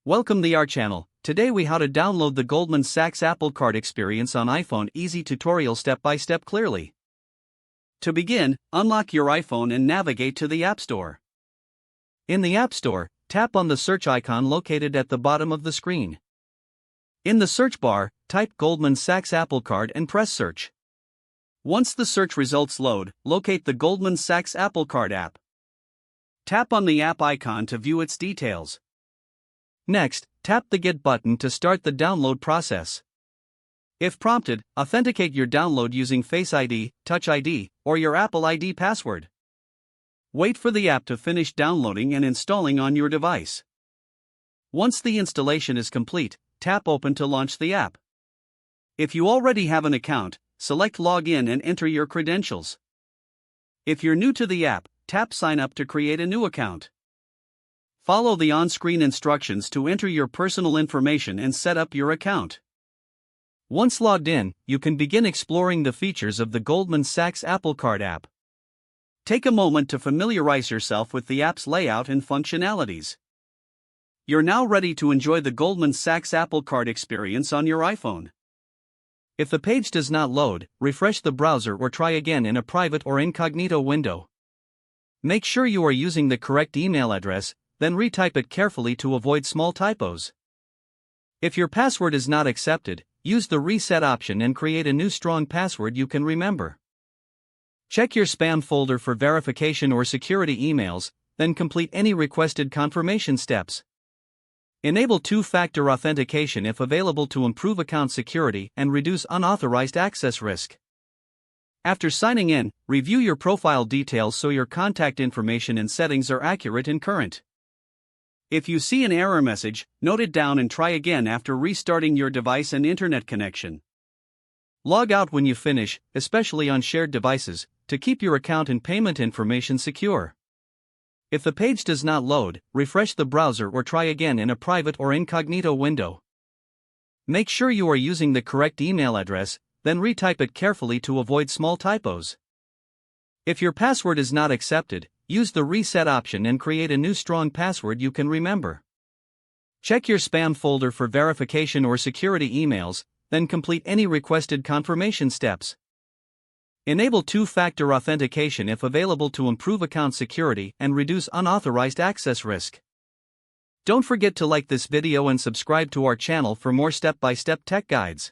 Welcome to our channel. Today we how to download the Goldman Sachs Apple Card experience on iPhone. Easy tutorial step by step clearly. To begin, unlock your iPhone and navigate to the App Store. In the App Store, tap on the search icon located at the bottom of the screen. In the search bar, type Goldman Sachs Apple Card and press search. Once the search results load, locate the Goldman Sachs Apple Card app. Tap on the app icon to view its details. Next, tap the Get button to start the download process. If prompted, authenticate your download using Face ID, Touch ID, or your Apple ID password. Wait for the app to finish downloading and installing on your device. Once the installation is complete, tap Open to launch the app. If you already have an account, select Log in and enter your credentials. If you're new to the app, tap Sign up to create a new account. Follow the on-screen instructions to enter your personal information and set up your account. Once logged in, you can begin exploring the features of the Goldman Sachs Apple Card app. Take a moment to familiarize yourself with the app's layout and functionalities. You're now ready to enjoy the Goldman Sachs Apple Card experience on your iPhone. If the page does not load, refresh the browser or try again in a private or incognito window. Make sure you are using the correct email address, then retype it carefully to avoid small typos. If your password is not accepted, use the reset option and create a new strong password you can remember. Check your spam folder for verification or security emails, then complete any requested confirmation steps. Enable two-factor authentication if available to improve account security and reduce unauthorized access risk. After signing in, review your profile details so your contact information and settings are accurate and current. If you see an error message, note it down and try again after restarting your device and internet connection. Log out when you finish, especially on shared devices, to keep your account and payment information secure. If the page does not load, refresh the browser or try again in a private or incognito window. Make sure you are using the correct email address, then retype it carefully to avoid small typos. If your password is not accepted, use the reset option and create a new strong password you can remember. Check your spam folder for verification or security emails, then complete any requested confirmation steps. Enable two-factor authentication if available to improve account security and reduce unauthorized access risk. Don't forget to like this video and subscribe to our channel for more step-by-step tech guides.